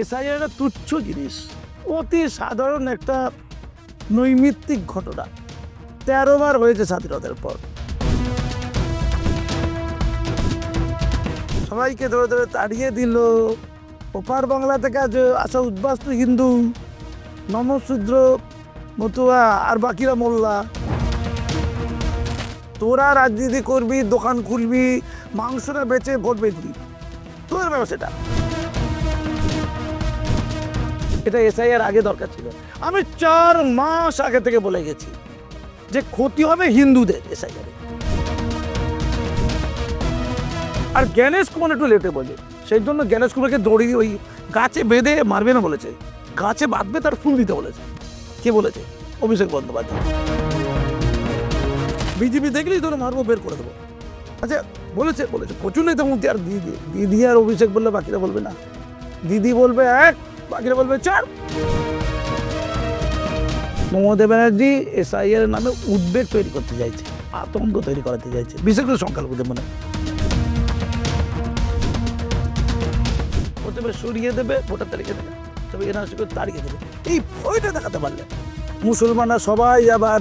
SIR একটা তুচ্ছ জিনিস, অতি সাধারণ একটা নৈমিত্তিক ঘটনা। 13 বার হয়েছে স্বাধীনতার পর। সবাইকে ধরে ধরে তাড়িয়ে দিল। ওপার বাংলা থেকে আসা উদ্বাস্তু হিন্দু, নমশূদ্র, মতুয়া আর বাকিরা মোল্লা। তোরা রাজনীতি করবি, দোকান খুলবি, মাংসটা বেচে ভোট বেচবি, তোদের ব্যবসাটা। এটা এসআইআর আগে দরকার ছিল। আমি 4 মাস আগে থেকে বলে গেছি যে ক্ষতি হবে হিন্দুদের এসআইআর। আর জ্ঞানেশ কুমার একটু লেটে বলে, সেই জন্য জ্ঞানেশ কুমারকে দড়ি ওই গাছে বেঁধে মারবে না বলেছে, গাছে বাঁধবে তার ফুল দিতে বলেছে। কে বলেছে? অভিষেক বন্দ্যোপাধ্যায়। বিজেপি দেখলেই ধরে মারবো, বের করে দেবো। আচ্ছা, বলেছে বলেছে প্রচুর নেতা মন্ত্রী। আর দিদি আর অভিষেক বললে বাকিরা বলবে না। দিদি বলবে 1, বাকিরা বলবে 4। মমতা ব্যানার্জি এসআইআর নামে উদ্বেগ তৈরি করতে চাইছে, আতঙ্ক তৈরি করাতে চাইছে, বিশেষ করে সংখ্যালঘুদের মনে। প্রথমে সরিয়ে দেবে, ভোটার তালিকা দেবে, তবে এনআরসি করে তাড়িয়ে দেবে। এই ভয়টা দেখাতে পারলে মুসলমানরা সবাই আবার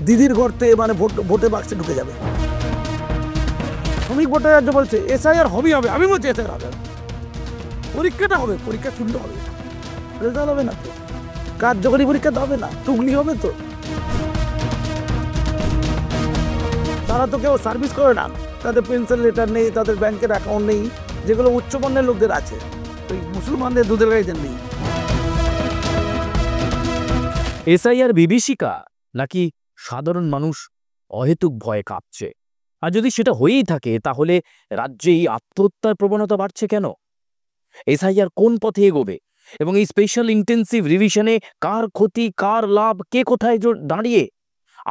দিদির গর্তে মানে ভোটে বাক্সে ঢুকে যাবে। শ্রমিক ভট্টাচার্য বলছে এসআইআর হবেই হবে। আমি বলছি এসআইআর হবে, পরীক্ষাটা হবে, পরীক্ষা শুনতে হবে, রেজাল্ট হবে না তো, কার্যকরী পরীক্ষা হবে না, টুকলি হবে তো। তারা তো কেউ সার্ভিস করে না, তাদের পেনশন লেটার নেই, তাদের ব্যাংকের অ্যাকাউন্ট নেই, যেগুলো উচ্চবর্ণের লোকদের আছে, ওই মুসলমানদের দুধের গাড়িদের নেই। এসআইআর বিভীষিকা নাকি সাধারণ মানুষ অহেতুক ভয়ে কাঁপছে? আর যদি সেটা হয়েই থাকে, তাহলে রাজ্যে এই আত্মহত্যার প্রবণতা বাড়ছে কেন? এসআইআর কোন পথে এগোবে এবং এই স্পেশাল ইন্টেন্সিভ রিভিশনে কার ক্ষতি, কার লাভ, কে কোথায় দাঁড়িয়ে,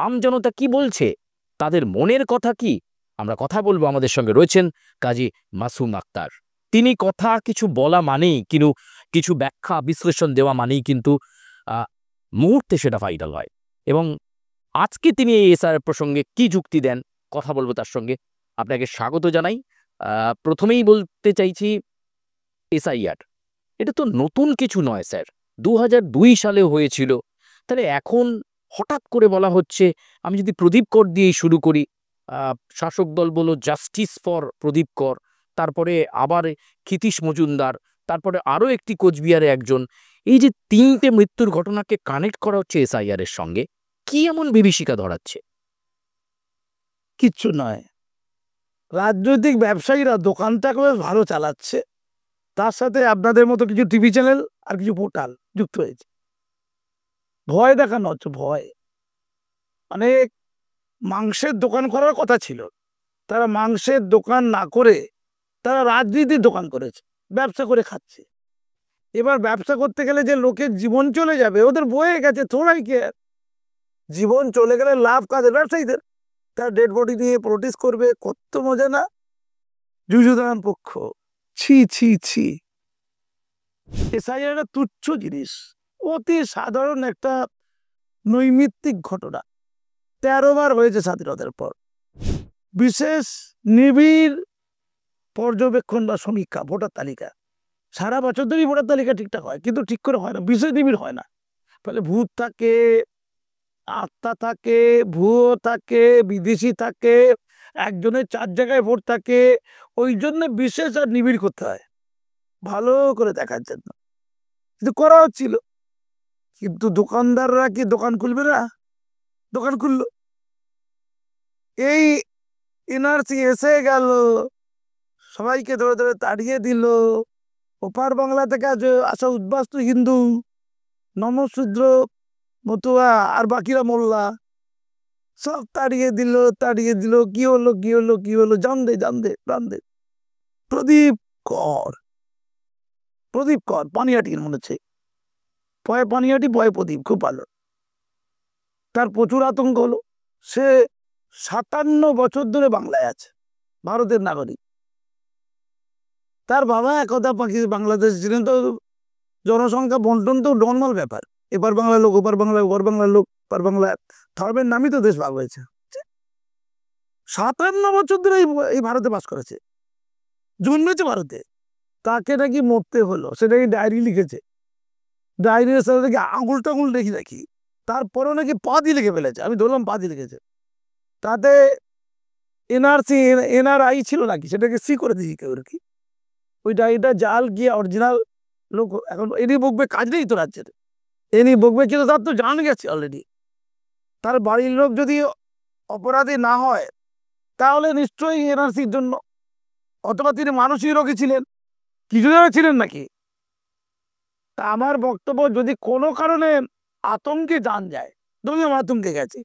আমজনতা কি বলছে, তাদের মনের কথা কি? আমরা কথা বলবো। আমাদের সঙ্গে রয়েছেন কাজী মাসুম আক্তার। তিনি কথা কিছু বলা মানেই, কিছু ব্যাখ্যা বিশ্লেষণ দেওয়া মানেই কিন্তু মুহূর্তে সেটা ভাইরাল হয়। এবং আজকে তিনি এই এসআইআর প্রসঙ্গে কি যুক্তি দেন, কথা বলবো তার সঙ্গে। আপনাকে স্বাগত জানাই। প্রথমেই বলতে চাইছি, এসআইআর এটা তো নতুন কিছু নয় স্যার, 2002 সালে হয়েছিল। তাহলে এখন হঠাৎ করে বলা হচ্ছে, আমি যদি প্রদীপ কর দিয়েই শুরু করি, শাসক দল বলো জাস্টিস ফর প্রদীপ কর, তারপরে আবার ক্ষিতীশ মজুমদার, তারপরে আরও একটি কোচবিহারে একজন, এই যে 3টে মৃত্যুর ঘটনাকে কানেক্ট করা হচ্ছে এসআইআর এর সঙ্গে, কি এমন বিভীষিকা ধরাচ্ছে? কিচ্ছু নয়, রাজনৈতিক ব্যবসায়ীরা দোকানটা বেশ ভালো চালাচ্ছে, তার সাথে আপনাদের মতো কিছু টিভি চ্যানেল আর কিছু পোর্টাল যুক্ত হয়েছে। ভয় দেখানো হচ্ছে, ভয়। মানে মাংসের দোকান করার কথা ছিল, তারা মাংসের দোকান না করে তারা রাজনীতির দোকান করেছে, ব্যবসা করে খাচ্ছে। এবার ব্যবসা করতে গেলে যে লোকের জীবন চলে যাবে, ওদের বয়ে গেছে, থোড়াই কে। জীবন চলে গেলে লাভ কাদের? ব্যবসায়ীদের। তার ডেড বডি নিয়ে প্রোটেস্ট করবে, কত মজা না যুযুধান পক্ষ। ছি ছি ছি। এসআইআর একটা তুচ্ছ জিনিস, অতি সাধারণ একটা নৈমিত্তিক ঘটনা। 13 বার হয়েছে স্বাধীনতার পর। বিশেষ নিবিড় পর্যবেক্ষণ বা সমীক্ষা, ভোটার তালিকা সারা বছর ধরেই ভোটার তালিকা ঠিকঠাক হয়, কিন্তু ঠিক করে হয় না, বিশেষ নিবিড় হয় না। ফলে ভূত থাকে, আত্মা থাকে, ভুয়ো থাকে, বিদেশি থাকে, একজনের 4 জায়গায় ভোট থাকে। ওই জন্য বিশেষ আর নিবিড় করতে হয়, ভালো করে দেখার জন্য। কিন্তু করা হচ্ছিল, কিন্তু দোকানদাররা কি দোকান খুলবে না? দোকান খুললো। এই এনআরসি এসে গেল, সবাইকে ধরে ধরে তাড়িয়ে দিল। ওপার বাংলা থেকে আসা উদ্বাস্তু হিন্দু, নমশূদ্র, মতুয়া আর বাকিরা মোল্লা, সব তাড়িয়ে দিল। কি হলো জানদে প্রদীপ কর, পানিহাটির মনে হচ্ছে, পয়ে পানিহাটি, পয়ে প্রদীপ, খুব ভালো। তার প্রচুর আতঙ্ক হলো। সে 57 বছর ধরে বাংলায় আছে, ভারতের নাগরিক। তার বাবা একদা বাংলাদেশ ছিলেন, তো জনসংখ্যা বন্টন তো নর্মাল ব্যাপার। এপার বাংলার লোক, ওপার বাংলা, ওপার বাংলার লোক, পার বাংলা, ধর্মের নামই তো দেশ ভাগ হয়েছে। 57 বছর ধরে এই ভারতে বাস করেছে, জন্মেছে ভারতে। তাকে নাকি মরতে হলো, সেটাকে ডায়েরি লিখেছে, ডায়েরির সাথে নাকি আঙুল টাঙুল দেখি নাকি, তারপরেও নাকি পা দিয়ে লিখে ফেলেছে, আমি ধরলাম পা দিয়ে লিখেছে। তাতে এনআরসি এনআরআই ছিল নাকি, সেটাকে সি করে দিয়েছি কেউ আর কি। ওই ডায়েরিটা জাল গিয়ে অরিজিনাল লোক এখন এনি বকবে, কাজ নেই তো রাজ্যের, এনি বকবে, কিন্তু তার তো জান গেছে অলরেডি। তার বাড়ির লোক যদি অপরাধী না হয় তাহলে নিশ্চয়ই এনআরসির জন্য, অথবা তিনি মানসিক রোগী ছিলেন, কিছু জায়গা ছিলেন নাকি। তা আমার বক্তব্য, যদি কোনো কারণে আতঙ্কে জান যায়, তুমি আমার আতঙ্কে গেছি,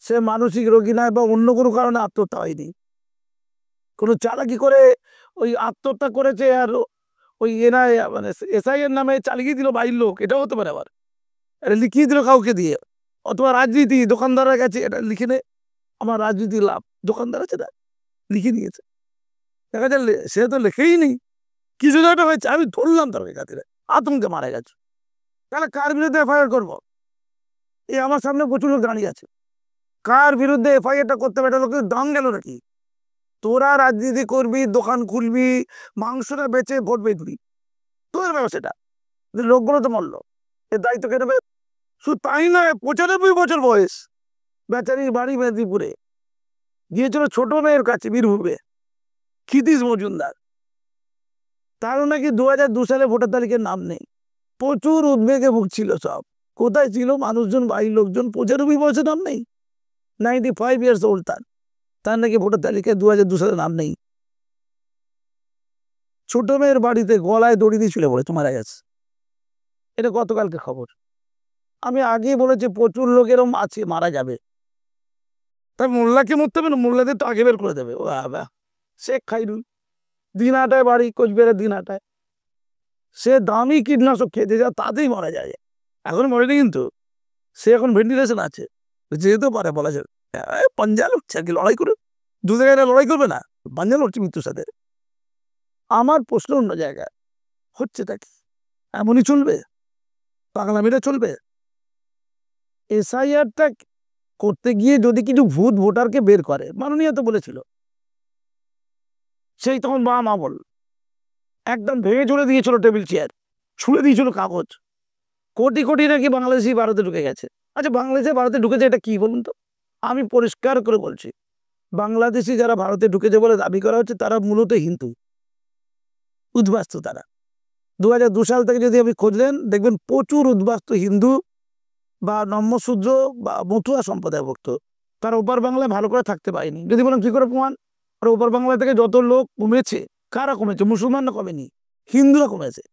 সে মানসিক রোগী নয় বা অন্য কোনো কারণে আত্মহত্যা হয়নি, কোনো চালাকি করে ওই আত্মহত্যা করেছে, আর ওই এনআই মানে এসআই এর নামে চালিয়ে দিল বাড়ির লোক, এটাও হতে পারে। আবার এটা লিখিয়ে দিল কাউকে দিয়ে, অথবা রাজনীতি দোকানদারের কাছে এটা লিখে নে, আমার রাজনীতি লাভ, দোকানদার আছে না লিখে নিয়েছে, দেখা যায় সে তো লেখেই নেই, কিছু একটা হয়েছে, আমি ধরলাম তার খাতিরে, আতঙ্কে মারা গেছে, তাহলে কার বিরুদ্ধে এফআইআর করবো? এই আমার সামনে প্রচুর লোক দাঁড়িয়ে আছে, কার বিরুদ্ধে এফআইআরটা করতে হবে? এটা লোকের দাম গেল নাকি? তোরা রাজনীতি করবি, দোকান খুলবি, মাংসটা বেচে ভোট বেঁধবি, তোদের ব্যবসাটা, লোকগুলো তো মরলো, এর দায়িত্ব কে নেবে? শুধু তাই নয়, 95 বছর বয়স, বেচারির বাড়ি মেদিনীপুরে, গিয়েছিল ছোট মেয়ের কাছে বীরভূমে, ক্ষিতীশ মজুমদার, তারও নাকি 2002 সালে ভোটার তালিকার নাম নেই, প্রচুর উদ্বেগে ভুগছিল সব, কোথায় ছিল মানুষজন, বাড়ির লোকজন, 95 বছর নাম নেই, 95 ইয়ার্স ওল্ড, তার নাকি ভোটার তালিকায় 2002 সালে নাম নেই। ছোট মেয়ের বাড়িতে গলায় দড়ি দিয়ে ঝুলে পড়ে মারা গেছে, এটা গতকালকে খবর। আমি আগেই বলেছি প্রচুর লোকেরও আছে মারা যাবে, তাই মোল্লাকে মরতে হবে না, মোল্লাদের তো আগে বের করে দেবে। ও বাবা, শেখ খাইরুল দিনহাটায় বাড়ি, কোচবিহারের দিনহাটায়, সে দামি কীটনাশক খেতে যা তাতেই মারা যায়, এখন মরেনি কিন্তু, সে এখন ভেন্টিলেশন আছে, যেহেতু পারে বলা যাবে, পাঞ্জা লড়ছে আর কি, লড়াই করে, দু জায়গায় লড়াই করবে না, পাঞ্জা লড়ছে মৃত্যুর সাথে। আমার প্রশ্ন অন্য জায়গায়, হচ্ছে তা কি এমনই চলবে? পাগলামিটা চলবে? এসআইআরটা করতে গিয়ে যদি কিছু ভূত ভোটারকে বের করে, মাননীয় তো বলেছিল, সেই তখন মা বল একদম ভেঙে চলে দিয়েছিল টেবিল চেয়ার, ছুঁড়ে দিয়েছিল কাগজ, কোটি কোটি নাকি বাংলাদেশি ভারতে ঢুকে গেছে। আচ্ছা, বাংলাদেশে ভারতে ঢুকেছে এটা কি বলুন তো? আমি পরিষ্কার করে বলছি, বাংলাদেশি যারা ভারতে ঢুকেছে বলে দাবি করা হচ্ছে, তারা মূলত হিন্দু উদ্বাস্তু। তারা 2002 সাল থেকে যদি আপনি খুঁজলেন দেখবেন প্রচুর উদ্বাস্তু হিন্দু বা নম্যশূদ্র বা মতুয়া সম্প্রদায়ভুক্ত, তারা ওপার বাংলায় ভালো করে থাকতে পারেনি। যদি বলেন কি করে প্রমাণ? আর ওপার বাংলা থেকে যত লোক কমেছে, কারা কমেছে? মুসলমানরা কমেনি, হিন্দুরা কমেছে।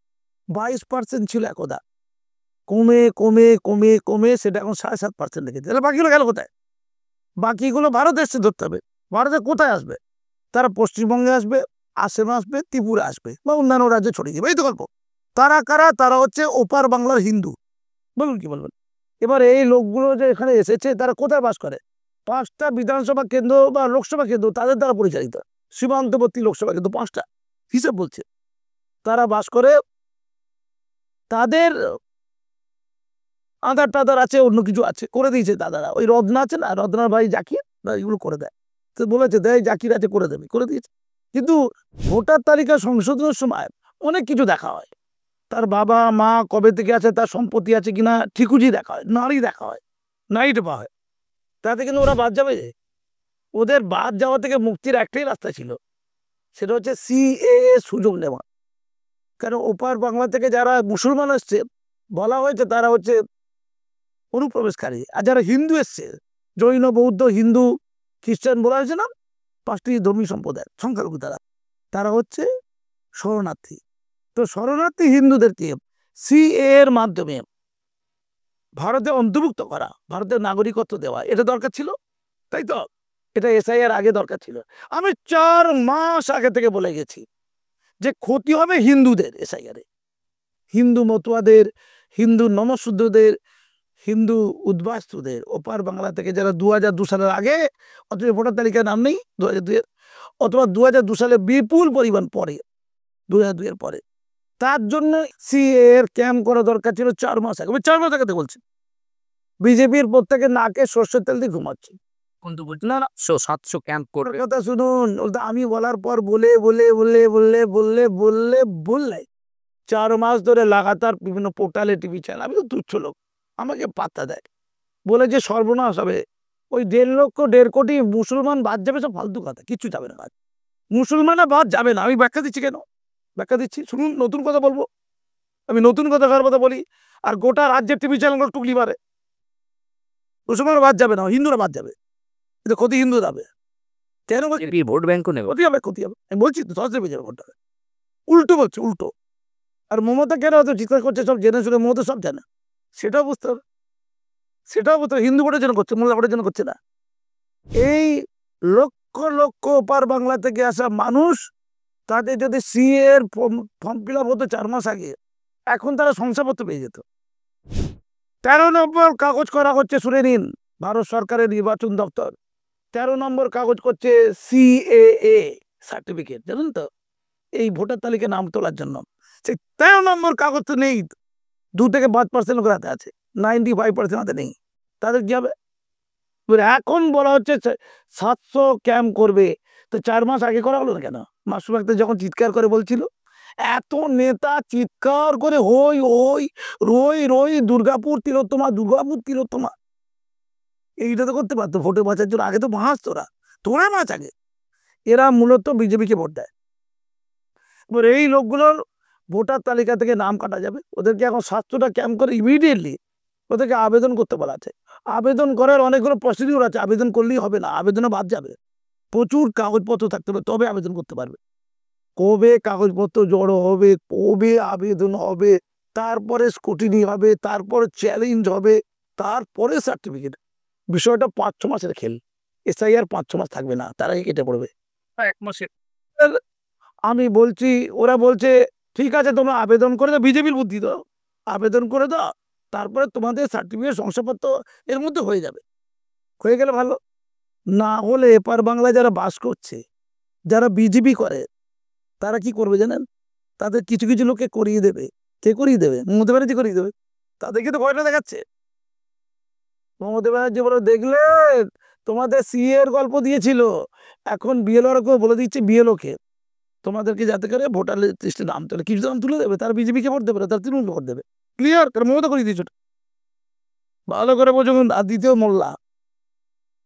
22% ছিল একদা, কমে কমে কমে কমে সেটা এখন 7.5% লেগেছে। তাহলে বাকিগুলো গেল কোথায়? বাকিগুলো ভারত এসছে ধরতে হবে। ভারতে কোথায় আসবে? তারা পশ্চিমবঙ্গে আসবে, আসামে আসবে, ত্রিপুরা আসবে, বা অন্যান্য রাজ্যে ছড়িয়ে দেবে, এই তো গল্প। তারা কারা? তারা হচ্ছে ওপার বাংলার হিন্দু। বলুন কি বলবেন? এবার এই লোকগুলো যে এখানে এসেছে, তারা কোথায় বাস করে? 5টা বিধানসভা কেন্দ্র বা লোকসভা কেন্দ্র তাদের দ্বারা পরিচালিত, সীমান্তবর্তী লোকসভা কেন্দ্র 5টা হিসেব বলছে, তারা বাস করে। তাদের আধার টাধার আছে, অন্য কিছু আছে, করে দিয়েছে দাদারা। ওই রত্না আছে না, রত্নার ভাই জাকির, এগুলো করে দেয়, তো বলেছে দেয় জাকির আছে, করে দেবে, করে দিয়েছে। কিন্তু ভোটার তালিকা সংশোধনের সময় অনেক কিছু দেখা হয়, তার বাবা মা কবে থেকে আছে, তার সম্পত্তি আছে কিনা ঠিকুজি দেখা হয়, নারী দেখা হয়, নাইট পাওয়া হয়। তাতে কিন্তু ওরা বাদ যাবে। ওদের বাদ যাওয়া থেকে মুক্তির একটাই রাস্তা ছিল, সেটা হচ্ছে সিএএ সুযোগ নেওয়া। কারণ ওপার বাংলা থেকে যারা মুসলমান এসছে, বলা হয়েছে তারা হচ্ছে অনুপ্রবেশকারী, আর যারা হিন্দু এসছে, জৈন বৌদ্ধ হিন্দু খ্রিস্টান বলা হয়েছে না, 5টি ধর্মী সম্প্রদায় সংখ্যালঘু, তারা তারা হচ্ছে শরণার্থী। তো শরণার্থী হিন্দুদেরকে সিএ এর মাধ্যমে ভারতে অন্তর্ভুক্ত করা, ভারতের নাগরিকত্ব দেওয়া, এটা দরকার ছিল, তাই তো? এটা এসআইআর আগে দরকার ছিল। আমি 4 মাস আগে থেকে বলে গেছি যে ক্ষতি হবে হিন্দুদের এসআইআরে, হিন্দু মতুয়াদের, হিন্দু নমশূদ্রদের, হিন্দু উদ্বাস্তুদের, ওপার বাংলা থেকে যারা 2002 সালের আগে অথবা ভোটার তালিকায় নাম নেই 2002 অথবা 2002 সালে বিপুল পরিমাণ পরে, 2002 এর পরে, তার জন্য সিএ এর ক্যাম্প করা দরকার ছিল 4 মাস আগে। 4 মাস আগে বলছি, বিজেপির প্রত্যেকের নাকে সর্ষের তেল দিয়ে ঘুমাচ্ছে, এখন তো বলছে না না 700 ক্যাম্প ওর করবে। কথা শুনুন, ওটা আমি বলার পর বলে বলে বলে বললে বললে বললে বললে 4 মাস ধরে লাগাতার বিভিন্ন পোর্টালে টিভি চ্যানেল, আমি তো তুচ্ছ লোক, আমাকে পাত্তা দেয়, বলে যে সর্বনাশ হবে, ওই 1.5 লক্ষ 1.5 কোটি মুসলমান বাদ যাবে, সব ফালতু কথা, কিচ্ছু যাবে না বাদ, মুসলমানরা বাদ যাবে না। আমি ব্যাখ্যা দিচ্ছি কেন, ব্যাখ্যা দিচ্ছি শুনুন, নতুন কথা বলবো, আমি নতুন কথা কার কথা বলি, আর গোটা রাজ্যের টিভি চ্যানেল টুকলি মারে, মুসলমানরা বাদ যাবে না, হিন্দুরা বাদ যাবে, এটা ক্ষতি হিন্দু যাবে, কেন বলছি? বিজেপি ভোট ব্যাংকও নেবে। ক্ষতি হবে, ক্ষতি হবে, আমি বলছি তো সহজে পেয়ে যাবে ভোটটা, উল্টো বলছে, উল্টো। আর মমতা কেন হয়তো চিৎকার করছে, সব জেনে শুনে, মমতা সব জানে, সেটাও বুঝতে হবে, সেটাও বুঝতে হবে, হিন্দু ভোটের জন্য করছে, মোল্লা ভোটের জন্য করছে না। এই লক্ষ লক্ষ ওপার বাংলা থেকে আসা মানুষ, তাদের যদি সিএ এর ফর্ম ফিল আপ হতো 4 মাস আগে, এখন তারা শংসাপত্র পেয়ে যেত। 13 নম্বর কাগজ করা হচ্ছে, শুনে নিন, ভারত সরকারের নির্বাচন দপ্তর 13 নম্বর কাগজ করছে সিএএ সার্টিফিকেট, জানেন তো, এই ভোটার তালিকায় নাম তোলার জন্য। সেই 13 নম্বর কাগজ তো নেই, 2 থেকে 5% লোকের হাতে আছে, 95% হাতে নেই, তাদের কি হবে? এখন বলা হচ্ছে 700 ক্যাম্প করবে, তো 4 মাস আগে করা হলো না কেন? মাসুম আক্তার যখন চিৎকার করে বলছিল, এত নেতা চিৎকার করে হই হই রই রই, দুর্গাপুর তিলোত্তমা, দুর্গাপুর তিলোত্তমা, এইটা তো করতে পারতো ভোটে বাঁচার জন্য, আগে তো মাস তোরা তোরা মাছ আগে, এরা মূলত বিজেপিকে ভোট দেয়। এবার এই লোকগুলোর ভোটার তালিকা থেকে নাম কাটা যাবে, ওদেরকে এখন 700টা ক্যাম্প করে ইমিডিয়েটলি ওদেরকে আবেদন করতে বলা আছে। আবেদন করার অনেকগুলো প্রসিডিউর আছে, আবেদন করলেই হবে না, আবেদনে বাদ যাবে, প্রচুর কাগজপত্র থাকতে হবে, তবে আবেদন করতে পারবে। কবে কাগজপত্র জড়ো হবে, কবে আবেদন হবে, তারপরে স্কুটিনি হবে, তারপরে চ্যালেঞ্জ হবে, তারপরে সার্টিফিকেট, বিষয়টা 5-6 মাসের খেল। এসআইআর 5-6 মাস থাকবে না, তার আগে কেটে পড়বে 1 মাসে। আমি বলছি, ওরা বলছে ঠিক আছে তোমরা আবেদন করে দাও, বিজেপির বুদ্ধি দাও, আবেদন করে দাও, তারপরে তোমাদের সার্টিফিকেট শংসাপত্র এর মধ্যে হয়ে যাবে, হয়ে গেলে ভালো। না হলে এপার বাংলায় যারা বাস করছে, যারা বিজেপি করে, তারা কি করবে জানেন? তাদের কিছু কিছু লোককে করিয়ে দেবে। কে করিয়ে দেবে? মমতা ব্যানার্জি করিয়ে দেবে, তাদেরকে তো ভয়টা দেখাচ্ছে। মমতা ব্যানার্জি বলে, দেখলে তোমাদের সিএ এর গল্প দিয়েছিল, এখন বিএলওকে বলে দিচ্ছে, বিএলওকে তোমাদেরকে যাতে করে ভোটার লিস্টে নাম তোলে, কিছু নাম তুলে দেবে, তার বিজেপিকে ভোট দেবে না, তার তৃণমূলকে ভোট দেবে, ক্লিয়ার, কারণ মমতা করিয়ে দিয়েছ, ভালো করে বোঝুন। আর দ্বিতীয় মোল্লা,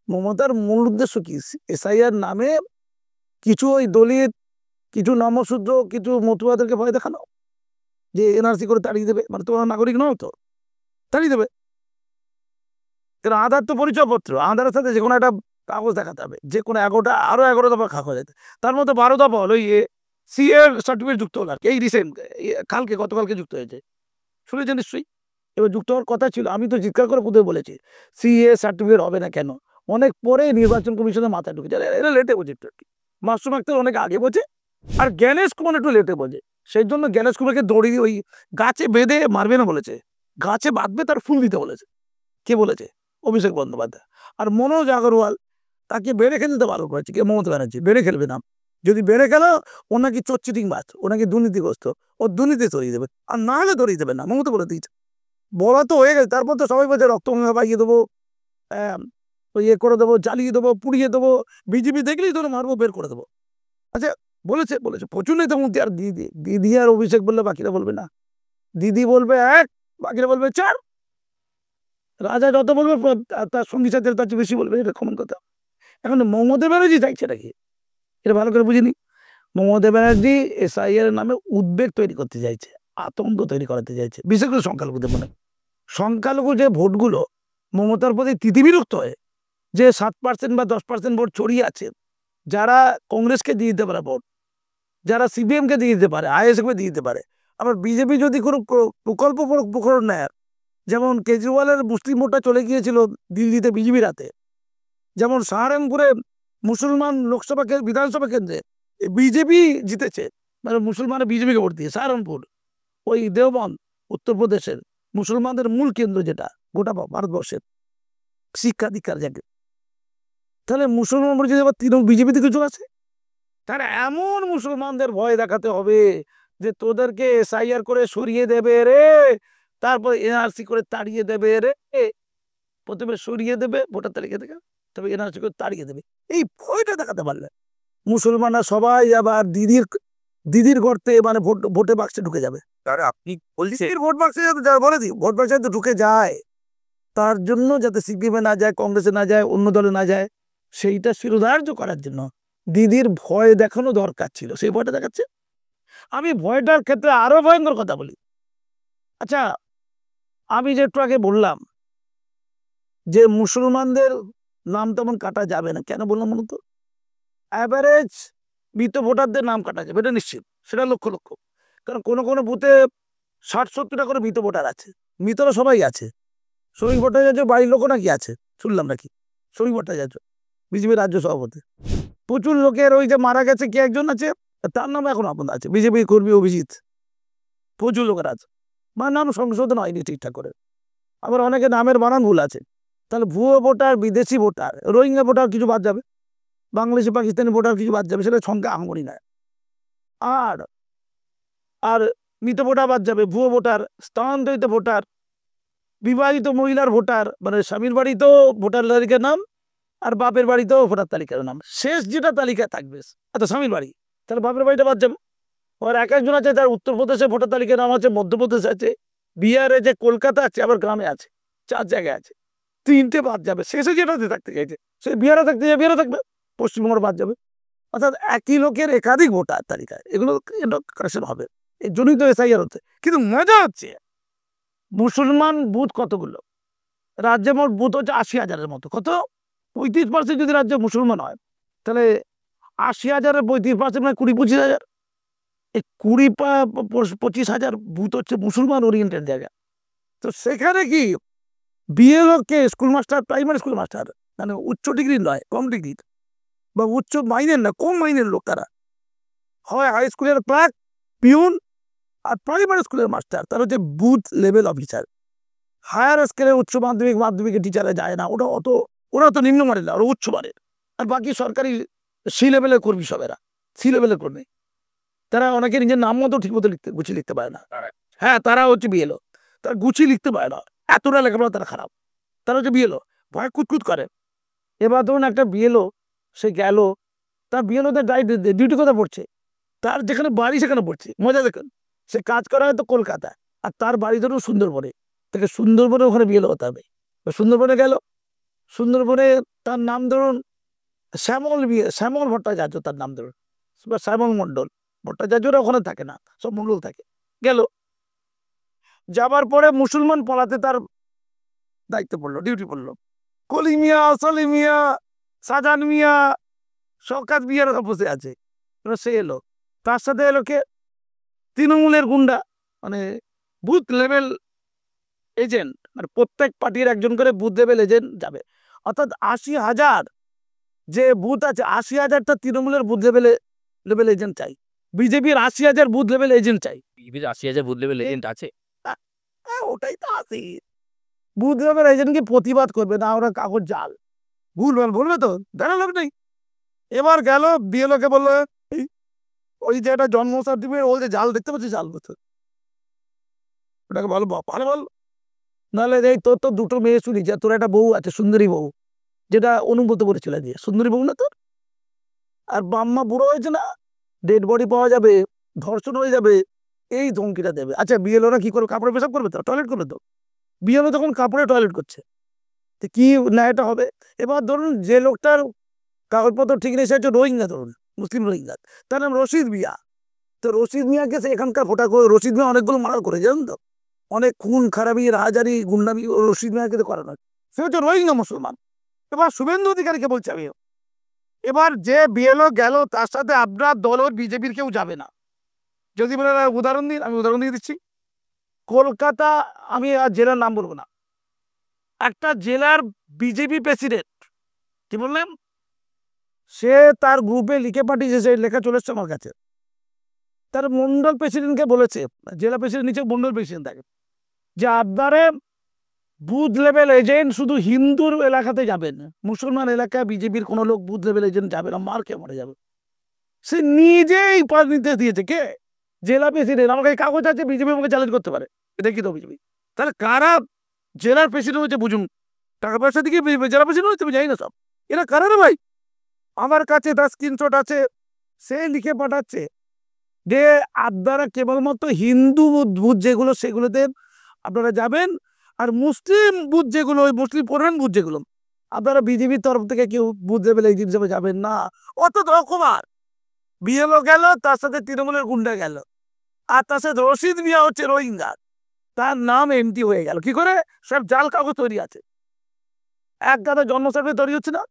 মমতার মূল উদ্দেশ্য কি? এসআইআর নামে কিছু ওই দলিত, কিছু নামশূদ্র, কিছু মতুয়াদেরকে ভয় দেখানো, যে এনআরসি করে তাড়িয়ে দেবে, মানে তোমার নাগরিক নয় তো, তাড়িয়ে দেবে। কারণ আধার তো পরিচয়পত্র, আধারের সাথে যে কোনো একটা কাগজ দেখাতে হবে, যে কোনো 11টা, আরো 11 দফা কাগজ আছে, তার মধ্যে 12 দফা হলো সিএ সার্টিফিকেট যুক্ত হলো, আর কি এই রিসেন্ট কালকে গতকালকে যুক্ত হয়েছে, শুনেছেন নিশ্চয়ই। এবার যুক্ত হওয়ার কথা ছিল, আমি তো চিৎকার করে প্রথমে বলেছি সিএ সার্টিফিকেট হবে না কেন, অনেক পরে নির্বাচন কমিশনের মাথায় ঢুকেছে, এরা লেটে বোঝে একটু আর কি। মাসুম আক্তার অনেক আগে বোঝে, আর জ্ঞানেশ কুমার একটু লেটে বোঝে, সেই জন্য জ্ঞানেশ কুমারকে দড়ি ওই গাছে বেঁধে মারবে না বলেছে, গাছে বাঁধবে, তার ফুল দিতে বলেছে। কে বলেছে? অভিষেক বন্দ্যোপাধ্যায়। আর মনোজ আগরওয়াল, তাকে বেড়ে খেলতে ভালো করেছে কে? মমতা ব্যানার্জি। বেড়ে খেলবে না, যদি বেড়ে খেলো, ও নাকি চোরচিটিং বাজ, ও নাকি দুর্নীতিগ্রস্ত, ও দুর্নীতি ধরিয়ে দেবে, আর না হলে ধরিয়ে দেবে না, মমতা বলে দিয়েছে, বলা তো হয়ে গেছে। তারপর তো সবাই বলছে রক্তগঙ্গা পাইয়ে দেবো, ইয়ে করে দেবো, জ্বালিয়ে দেবো, পুড়িয়ে দেবো, বিজেপি দেখলেই ধরে মারবো, বের করে দেবো। আচ্ছা, বলেছে বলেছে প্রচুর নেই, তেমন আর দিদি দিদি আর অভিষেক বললে বাকিরা বলবে না, দিদি বলবে 1, বাকিরা বলবে 4, রাজা যত বলবে তার সঙ্গী সাথে তার চেয়ে বেশি বলবে, এটা কমন কথা। এখন মমতা ব্যানার্জি চাইছে নাকি, এটা ভালো করে বুঝিনি। মমতা ব্যানার্জি এসআইআর নামে উদ্বেগ তৈরি করতে চাইছে, আতঙ্ক তৈরি করাতে চাইছে, বিশেষ করে সংখ্যালঘুদের মনে। সংখ্যালঘু যে ভোটগুলো মমতার প্রতি তিতিবিরক্ত হয়ে, যে 7% বা 10% ভোট ছড়িয়ে আছে, যারা কংগ্রেসকে দিয়ে দিতে পারে ভোট, যারা সিপিএমকে দিয়ে দিতে পারে, আইএসএফকে দিয়ে দিতে পারে, আবার বিজেপি যদি কোনো প্রকল্প প্রকরণ নেয়, যেমন কেজরিওয়ালের মুসলিম ভোটটা চলে গিয়েছিল দিল্লিতে বিজেপির হাতে, যেমন সাহারানপুরে মুসলমান লোকসভা বিধানসভা কেন্দ্রে বিজেপি জিতেছে, মানে মুসলমানের বিজেপিকে ভোট দিয়ে, সাহারানপুর, ওই দেওবন্দ উত্তরপ্রদেশের মুসলমানদের মূল কেন্দ্র, যেটা গোটা ভারতবর্ষের শিক্ষা দীক্ষার জায়গা, তাহলে মুসলমান ভোট যদি আবার তৃণমূল বিজেপিতে কিছু আছে, তাহলে এমন মুসলমানদের ভয় দেখাতে হবে যে তোদেরকে এসআইআর করে সরিয়ে দেবে রে, তারপর এনআরসি করে তাড়িয়ে দেবে রে, প্রথমে সরিয়ে দেবে ভোটার তালিকা থেকে, তবে এনআরসি করে তাড়িয়ে দেবে। এই ভয়টা দেখাতে পারলে মুসলমানরা সবাই আবার দিদির গর্তে মানে ভোটে বাক্সে ঢুকে যাবে। তাহলে আপনি বলছেন ভোট বাক্সে যাতে বলে দিই ভোট বাক্সে যাতে ঢুকে যায়, তার জন্য যাতে সিপিএমে না যায়, কংগ্রেসে না যায়, অন্য দলে না যায়, সেইটা শিরোধার্য করার জন্য দিদির ভয় দেখানো দরকার ছিল, সেই ভয়টা দেখাচ্ছে। আমি ভয়টার ক্ষেত্রে আরো ভয়ঙ্কর কথা বলি। আচ্ছা, আমি যে একটু আগে বললাম যে মুসলমানদের নাম তেমন কাটা যাবে না, কেন বললাম বলুন তো? অ্যাভারেজ মৃত ভোটারদের নাম কাটা যাবে, এটা নিশ্চিত, সেটা লক্ষ লক্ষ। কারণ কোনো কোনো বুথে 60-70টা করে মৃত ভোটার আছে, মৃতরা সবাই আছে। শ্রমিক ভট্টাচার্য বাড়ির লোকও নাকি আছে, শুনলাম নাকি, শ্রমিক ভট্টাচার্য বিজেপির রাজ্য সভাপতি। প্রচুর লোকের ওই যে মারা গেছে কে একজন আছে, তার নাম এখন আপন আছে, বিজেপি কর্মী অভিজিৎ। প্রচুর লোকের আছে, মানে নাম সংশোধন হয়নি ঠিকঠাক করে। আবার অনেকে নামের বানান ভুল আছে। তাহলে ভুয়ো ভোটার, বিদেশি ভোটার, রোহিঙ্গা ভোটার কিছু বাদ যাবে, বাংলাদেশি পাকিস্তানি ভোটার কিছু বাদ যাবে, সেটা সংখ্যা আঙুরি নয়। আর আর মৃত ভোটার বাদ যাবে, ভুয়ো ভোটার, স্থানান্তরিত ভোটার, বিবাহিত মহিলার ভোটার, মানে স্বামীর বাড়িতেও ভোটার তালিকার নাম আর বাপের বাড়িতেও ভোটার তালিকার নাম, শেষ যেটা তালিকায় থাকবে আচ্ছা স্বামীর বাড়ি, তাহলে বাপের বাড়িটা বাদ যাবে। আর এক একজন আছে তার উত্তরপ্রদেশে ভোটার তালিকার নাম আছে, মধ্যপ্রদেশ আছে, বিহারে যে কলকাতা আছে, আবার গ্রামে আছে, 4 জায়গায় আছে, 3টে বাদ যাবে। শেষে যেটাতে থাকতে চাইছে সে বিহারে থাকতে যাবে, বিহারে থাকবে, পশ্চিমবঙ্গ বাদ যাবে। অর্থাৎ একই লোকের একাধিক ভোটার তালিকায় এগুলো কারেকশন হবে, এই জন্যই তো এসআইআর হচ্ছে। কিন্তু মজা হচ্ছে মুসলমান বুথ কতগুলো, রাজ্যে মোট বুথ হচ্ছে 80,000-এর মতো। কত? 35% যদি রাজ্যে মুসলমান হয়, তাহলে 80,000-এর 35% মানে 20-25,000। এই 20-25,000 বুথ হচ্ছে মুসলমান ওরিয়েন্টেড জায়গা। তো সেখানে কি বিএলওকে school master, primary school master, মানে উচ্চ ডিগ্রি নয়, কম ডিগ্রি বা উচ্চ মাইনের না, কম মাইনের লোক, তারা হয় হাই স্কুলের ক্লার্ক, পিউন, আর প্রাইমারি স্কুলের মাস্টার, তারা হচ্ছে বুথ লেভেল অফিসার। হায়ার স্কেলে উচ্চ মাধ্যমিক, মাধ্যমিকের টিচারে যায় না, ওরা তো নিম্নমানের না, ওরা উচ্চ মানের। আর বাকি সরকারি সি লেভেলের কর্মী, সবেরা সি লেভেলের কর্মী, তারা অনেকে নিজের নাম মতো ঠিক মতো গুছিয়ে লিখতে পারে না। হ্যাঁ, তারা হচ্ছে বিএলও, তারা গুছিয়ে লিখতে পারে না, এতটা লেখাপড়া তারা খারাপ, তারা হচ্ছে বিএলও, ভয় কুতকুত করে। এবার ধরুন একটা বিএলও, সে গেল, তার বিএলওদের ডিউটি কথা পড়ছে, তার যেখানে বাড়ি সেখানে পড়ছে। মজা দেখুন, সে কাজ করা হয়তো কলকাতা, আর তার বাড়ি ধরুন সুন্দরবনে, তাকে সুন্দরবনে ওখানে বিএলও হতে হবে। সুন্দরবনে গেল, সুন্দরবনে তার নাম ধরুন শ্যামল ভট্টাচার্য, তার নাম ধরুন, বা শ্যামল মণ্ডল। ভট্টাচার্যরা ওখানে থাকে না, সব মণ্ডল থাকে। গেল, যাবার পরে মুসলমান পলাতে তার দায়িত্ব পড়লো, ডিউটি পড়লো। কলি মিয়া, সলি মিয়া, সাজান মিয়া, শওকাত মিয়ার বসে আছে। সে এলো, তার সাথে এলো কে? তৃণমূলের গুন্ডা, মানে বুথ লেভেল এজেন্ট, মানে প্রত্যেক পার্টির একজন করে বুথ লেভেল এজেন্ট যাবে। অর্থাৎ 80,000 যে বুথ আছে, 80,000টা তৃণমূলের বুথ লেভেল এজেন্ট চাই, বিজেপির 80,000 বুথ লেভেল এজেন্ট চাই। বিজেপির 80,000 বুথ লেভেল এজেন্ট আছে? ওটাই তো আছে, বুথ লেভেল এজেন্টকে প্রতিবাদ করবে না, ওরা কাগজ জাল, ভুলভাল বলবে তো, দেখা লোক নেই। এবার গেল বিএলওকে বললো, ওই যে একটা জন্ম সার্টিফিকেট, ওই যে জাল দেখতে পাচ্ছি, জাল বলতো, ওটাকে বলো ভালো বল, নাহলে এই তোর তো 2টো মেয়ে শুনি, যে তোর একটা বউ আছে, সুন্দরী বউ, যেটা অনুমতি করেছিল দিয়ে, সুন্দরী বউ না তোর, আর বাম্মা বুড়ো হয়েছে না, ডেড বডি পাওয়া যাবে, ধর্ষণ হয়ে যাবে, এই ধমকিটা দেবে। আচ্ছা, বিএলওরা কি করবে? কাপড়ে পেশাব করবে তো, টয়লেট করবে তো? বিএলও তখন কাপড়ে টয়লেট করছে, তো কি ন্যায়টা হবে? এবার ধরুন যে লোকটার কাগজপত্র ঠিক নেই, সে হচ্ছে রোহিঙ্গা, ধরুন মুসলিম রোহিঙ্গা, তার নাম রশিদ মিয়া। তো রশিদ মিয়াকে সে এখানকার ভোটার করে, রশিদ মিয়া অনেকগুলো মার্ডার করে, জানেন তো, অনেক খুন খারাপি, রাহাজারি, গুন্ডামি রশিদ মিয়াকে করানো, সে হচ্ছে রোহিঙ্গা মুসলমান। এবার শুভেন্দু অধিকারীকে বলছে আমি, এবার যে বিএলও গেল, তার সাথে আপনার দলের বিজেপির কেউ যাবে না। যদি বলে উদাহরণ দিন, আমি উদাহরণ দিয়ে দিচ্ছি। কলকাতা, আমি আর জেলার নাম বলবো না, একটা জেলার বিজেপি প্রেসিডেন্ট, কি বললেন, সে তার গ্রুপে লিখে পাঠিয়েছে, সেই লেখা চলে এসছে আমার কাছে, তার মন্ডল প্রেসিডেন্টকে বলেছে, জেলা প্রেসিডেন্ট নিচে মন্ডল প্রেসিডেন্ট থাকে, যে আপনারে বুথ লেভেল এজেন্ট শুধু হিন্দুর এলাকাতে যাবেন, মুসলমান এলাকায় বিজেপির কোনো লোক বুথ লেভেল এজেন্ট যাবে না, মার খেয়ে মরে যাবে। সে নিজেই নির্দেশ দিয়েছে, কে? জেলা প্রেসিডেন্ট। আমাকে কাগজ আছে, বিজেপি আমাকে চ্যালেঞ্জ করতে পারে, এটা কি তো বিজেপি? তাহলে কারা জেলার প্রেসিডেন্ট হচ্ছে বুঝুন, টাকা পয়সা দিকে জেলা প্রেসিডেন্ট হচ্ছে, আমি জানি না সব, এরা কারা রে ভাই? আমার কাছে তার স্ক্রিনশট আছে, সে লিখে পাঠাচ্ছে যে আপনারা কেবলমাত্র হিন্দু বুথ যেগুলো সেগুলোতে আপনারা যাবেন, আর মুসলিম বুথ যেগুলো, ওই মুসলিম প্রধান বুথ যেগুলো, আপনারা বিজেপির তরফ থেকে কেউ বুথ লেভেল এই হিসেবে যাবেন না। অত রকমার বিএলও গেল, তার সাথে তৃণমূলের গুন্ডা গেল, আর তার সাথে রশিদ মিয়া হচ্ছে রোহিঙ্গা, তার নাম এমটি হয়ে গেল কি করে? সব জাল কাগজ তৈরি আছে, এক গাদা জন্ম সার্টিফিকেট তৈরি হচ্ছে না,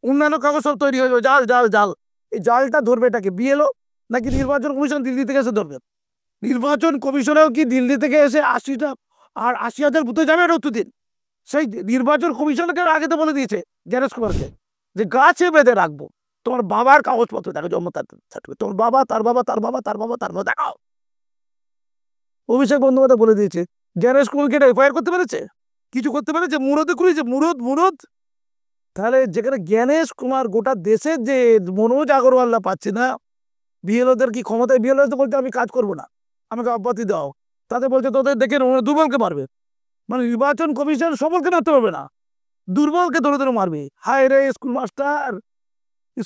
অন্যান্য কাগজ সব তৈরি হয়ে যাবে, জাল জাল জাল। এই জালটা ধরবে এটাকে বিএলও নাকি নির্বাচন কমিশন দিল্লি থেকে এসে ধরবে? নির্বাচন কমিশনেও কি দিল্লি থেকে এসে 80টা আর 80,000 বুথে যাবে দিন? সেই নির্বাচন কমিশনকে আগে তো বলে দিয়েছে জ্ঞানেশ কুমারকে যে গাছে বেঁধে রাখবো, তোমার বাবার কাগজপত্র দেখো, জন্ম সার্টিফিকেট, তোমার বাবা, তার বাবা, তার বাবা, তার বাবা, তার বাবা দেখাও। অভিষেক বন্দ্যোপাধ্যায় বলে দিয়েছে। জ্ঞানেশ কুমারকে এটা এফআইআর করতে পেরেছে? কিছু করতে পেরেছে? মুরদে খুলেছে, মুরদ। তাহলে যেখানে জ্ঞানেশ কুমার গোটা দেশের যে মনোজ আগরওয়াল্লা পাচ্ছে না, বিএলওদের কি ক্ষমতায়? বিএলও তো বলতে আমি কাজ করবো না, আমাকে অব্যাহতি দাও, তাতে বলছে তোদের দেখে দুর্বলকে মারবে। মানে নির্বাচন কমিশন সবলকে মারতে পারবে না, দুর্বলকে ধরে ধরে মারবে। হায় রে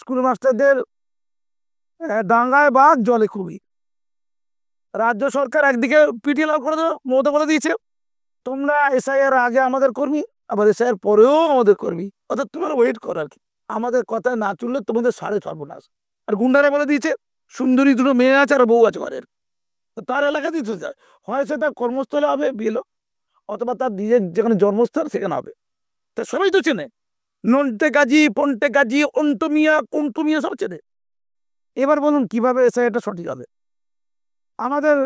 স্কুল মাস্টারদের ডাঙ্গায় বাঘ জলে খুবই। রাজ্য সরকার একদিকে পিটিএল করে দেবো, মমতা বলে দিয়েছে তোমরা এসআইআর আগে আমাদের কর্মী, আবার এসআইআর পরেও আমাদের কর্মী, অর্থাৎ তোমার ওয়েট করো আর কি, আমাদের কথায় না চললে তোমাদের সাড়ে সর্বনাশ। আর গুন্ডারা বলে দিয়েছে সুন্দরী দুটো মেয়ে আছে আর বউ আছে ঘরের, তার এলাকা দিতে যায়, হয় সে তার কর্মস্থলে হবে বিএলও, অথবা তার নিজের যেখানে জন্মস্থান সেখানে হবে। তা সবাই তো চেনে, নন্টে কাজী, পন্টে কাজী, অন্টমিয়া, কন্টমিয়া সব চেনে। এবার বলুন কিভাবে এসআইআরটা সঠিক হবে? আমাদের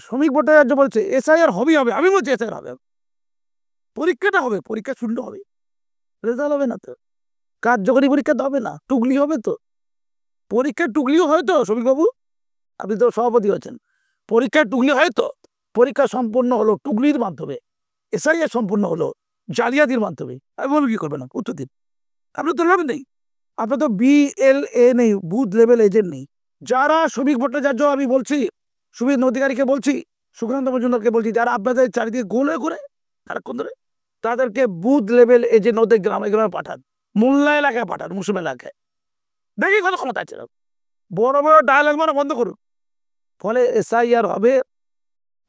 শ্রমিক ভট্টাচার্য বলছে এসআইআর হবেই হবে, আমি বলছি এসআইআর হবে, পরীক্ষাটা হবে, পরীক্ষা শূন্য হবে, রেজাল্ট হবে না তো, কার্যকরী পরীক্ষা তো হবে না, টুকলি হবে তো, পরীক্ষার টুকলিও হয় তো শ্রমিকবাবু, আপনি তো সভাপতি আছেন, পরীক্ষার টুকলি হয় তো, পরীক্ষা সম্পূর্ণ হলো টুকলির মাধ্যমে, এসআইআর সম্পূর্ণ হলো জালিয়াতির মাধ্যমে, আমি বলবো কি করবে না, উত্তর দিন। আপনার তো লাভ নেই, আপনার তো বিএলএ নেই, বুথ লেভেল এজেন্ট নেই। যারা শ্রমিক ভট্টাচার্য আমি বলছি, শুভেন্দু অধিকারীকে বলছি, সুকান্ত মজুমদারকে বলছি, যারা আপনাদের চারিদিকে গোলে করে সারাক্ষণ ধরে, তাদেরকে বুথ লেভেল এজেন্ট ওদের গ্রামে গ্রামে পাঠান, মোল্লা এলাকায় পাঠান, মুসলিম এলাকায়, দেখি কত ক্ষমতা আছে। বড় বড় ডায়ালগ মারা বন্ধ করুন। ফলে এসআইআর হবে,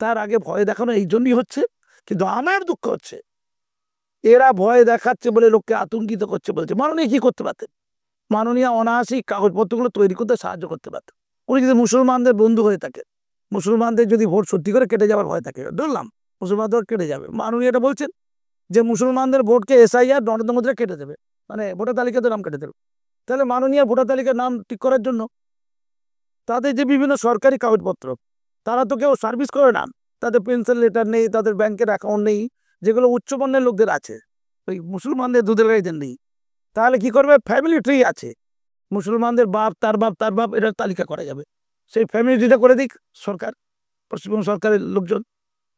তার আগে ভয় দেখানো এই জন্যই হচ্ছে। কিন্তু আমার দুঃখ হচ্ছে এরা ভয় দেখাচ্ছে বলে লোককে আতঙ্কিত করছে বলছে। মাননীয় কি করতে পারতেন? মাননীয় অনায়াসই কাগজপত্রগুলো তৈরি করতে সাহায্য করতে পারতেন। উনি যদি মুসলমানদের বন্ধু হয়ে থাকে, মুসলমানদের যদি ভোট সত্যি করে কেটে যাওয়ার ভয় থাকে, ধরলাম মুসলমানদের কেটে যাবে, মাননীয় এটা বলছেন যে মুসলমানদের ভোটকে এসআইআর নরেন্দ্র মোদীরা কেটে দেবে, মানে ভোটার তালিকাতে নাম কেটে দেবে। তাহলে মাননীয় ভোটার তালিকার নাম ঠিক করার জন্য তাদের যে বিভিন্ন সরকারি কাগজপত্র, তারা তো কেউ সার্ভিস করে না, তাদের পেনশন লেটার নেই, তাদের ব্যাংকের অ্যাকাউন্ট নেই, যেগুলো উচ্চবর্ণের লোকদের আছে, ওই মুসলমানদের দুধের গাড়িদের নেই। তাহলে কি করবে? ফ্যামিলি ট্রি আছে, মুসলমানদের বাপ, তার বাপ, তার বাপ, এটার তালিকা করা যাবে। সেই ফ্যামিলি ট্রিটা করে দিক সরকার, পশ্চিমবঙ্গ সরকারের লোকজন।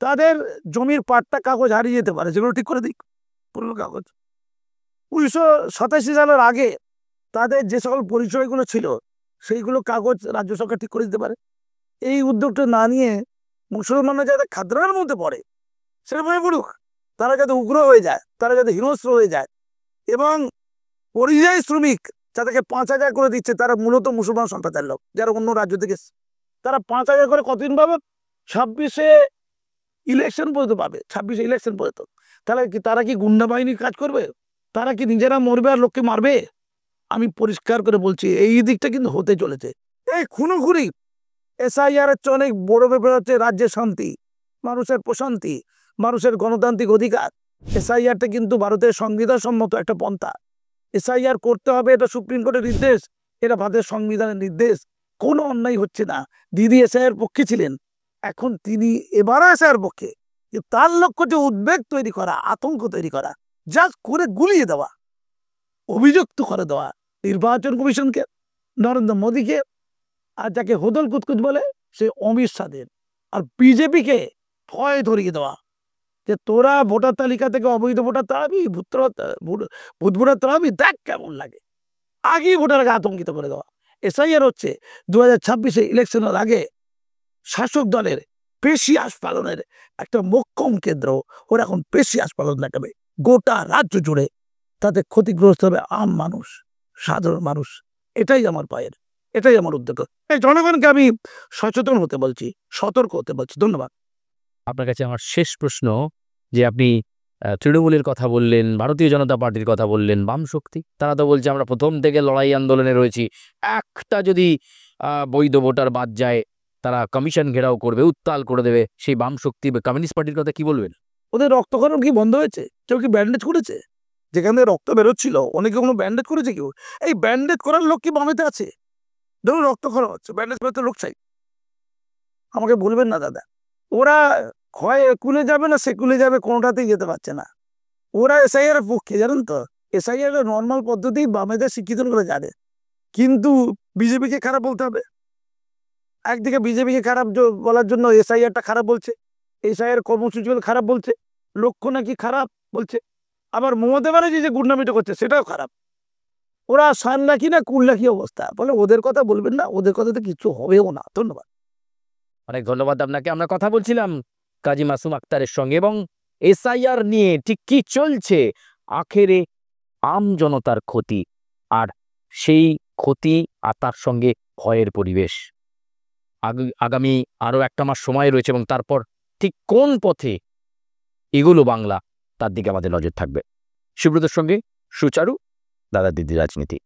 তাদের জমির পাট্টা কাগজ হারিয়ে যেতে পারে, সেগুলো ঠিক করে দিক, পুরনো কাগজ। 1987 সালের আগে তাদের যে সকল পরিচয়গুলো ছিল সেইগুলো কাগজ রাজ্য সরকার ঠিক করে দিতে পারে। এই উদ্যোগটা না নিয়ে মুসলমানরা যাতে খাদ্রার মধ্যে পড়ে সেরকমই পড়ুক, তারা যাতে উগ্র হয়ে যায়, তারা যাতে হিংস্র হয়ে যায়, এবং পরিযায়ী শ্রমিক যাদেরকে 5,000 করে দিচ্ছে তারা মূলত মুসলমান সম্প্রদায়ের লোক, যারা অন্য রাজ্য থেকে তারা 5,000 করে কতদিন পাবে? 26-এ ইলেকশন পর্যন্ত পাবে, 26-এ ইলেকশন পর্যন্ত। তাহলে কি তারা কি গুন্ডা বাহিনীর কাজ করবে? তারা কি নিজেরা মরবে আর লোককে মারবে? আমি পরিষ্কার করে বলছি এই দিকটা কিন্তু হতে চলেছে। এই খুনোখুনি এসআইআর এর অনেক বড় ব্যাপার হচ্ছে রাজ্যের শান্তি, মানুষের প্রশান্তি, মানুষের গণতান্ত্রিক অধিকার। এসআইআরটা কিন্তু ভারতের সংবিধান সম্মত একটা পন্থা। এসআইআর করতে হবে, এটা সুপ্রিম কোর্টের নির্দেশ, এটা ভারতের সংবিধানের নির্দেশ। কোনো অন্যায় হচ্ছে না। দিদি এসআইআর পক্ষে ছিলেন, এখন তিনি এবারও এসআইআর পক্ষে। তার লক্ষ্য যে উদ্বেগ তৈরি করা, আতঙ্ক তৈরি করা, যা করে গুলিয়ে দেওয়া, অভিযুক্ত করে দেওয়া নির্বাচন কমিশনকে, নরেন্দ্র মোদীকে, আর যাকে হোদল কুতকুত বলে সে অমিত শাহের, আর বিজেপিকে ভয় ধরিয়ে দেওয়া যে তোরা ভোটার তালিকা থেকে অবৈধ ভোটার তাড়াবি, ভূত ভোটার তাড়াবি, দেখ কেমন লাগে। আগেই ভোটারকে আতঙ্কিত করে দেওয়া। এসআইআর হচ্ছে 2026-এ ইলেকশনের আগে শাসক দলের পেশিয়াস পালনের একটা মোক্ষম কেন্দ্র। ওরা এখন পেশিয়াস পালন দেখাবে গোটা রাজ্য জুড়ে। তাতে ক্ষতিগ্রস্ত হবে আম মানুষ, সাধারণ মানুষ। এটাই আমার পায়ের, এটাই আমার উদ্যোগ। এই জনগণকে আমি সচেতন হতে বলছি, সতর্ক হতে বলছি। ধন্যবাদ। আপনার কাছে আমার শেষ প্রশ্ন, যে আপনি তৃণমূলের কথা বললেন, ভারতীয় জনতা পার্টির কথা বললেন, বাম শক্তি তারা তো বলছে আমরা প্রথম থেকে লড়াই আন্দোলনে রয়েছি, একটা যদি বৈধ ভোটার বাদ যায় তারা কমিশন ঘেরাও করবে, উত্তাল করে দেবে। সেই বাম শক্তি বা কমিউনিস্ট পার্টির কথা কি বলবেন? ওদের রক্তক্ষরণ কি বন্ধ হয়েছে? কেউ কি ব্যান্ডেজ করেছে? যেখান থেকে রক্ত বেরোচ্ছিল অনেকে কোনো ব্যান্ডেজ করেছে কেউ? এই ব্যান্ডেজ করার লোক কি বামেতে আছে? ধরুন রক্তক্ষরণ হচ্ছে, ব্যান্ডেজ করতে লোক চাই। আমাকে বলবেন না দাদা, ওরা হয় একুলে যাবে না সেকুলে যাবে, কোনোটাতেই যেতে পারছে না। ওরা এসআইআর পক্ষে, জানেন তো, এসআইআর নর্মাল পদ্ধতি বামেদের শিক্ষিত করে জানে, কিন্তু বিজেপিকে খারাপ বলতে হবে। একদিকে বিজেপিকে খারাপ বলার জন্য এসআইআরটা খারাপ বলছে, এসআইআর কর্মসূচিগুলো খারাপ বলছে, লক্ষ্য নাকি খারাপ বলছে। আবার মমতা ব্যানার্জি যে গুন্ডামিটা করছে সেটাও খারাপ। ওরা সান নাকি না কুল নাকি অবস্থা, বলে ওদের কথা বলবেন না, ওদের কথাতে কিছু হবেও না। ধন্যবাদ। অনেক ধন্যবাদ আপনাকে। আমরা কথা বলছিলাম কাজী মাসুম আক্তারের সঙ্গে, এবং এসআইআর নিয়ে ঠিক কি চলছে, আখেরে আম জনতার ক্ষতি, আর সেই ক্ষতি আর তার সঙ্গে ভয়ের পরিবেশ। আগামী আরও একটা মাস সময় রয়েছে, এবং তারপর ঠিক কোন পথে এগুলো বাংলা, তার দিকে আমাদের নজর থাকবে। সুব্রতর সঙ্গে সুচারু, দাদা দিদি রাজনীতি।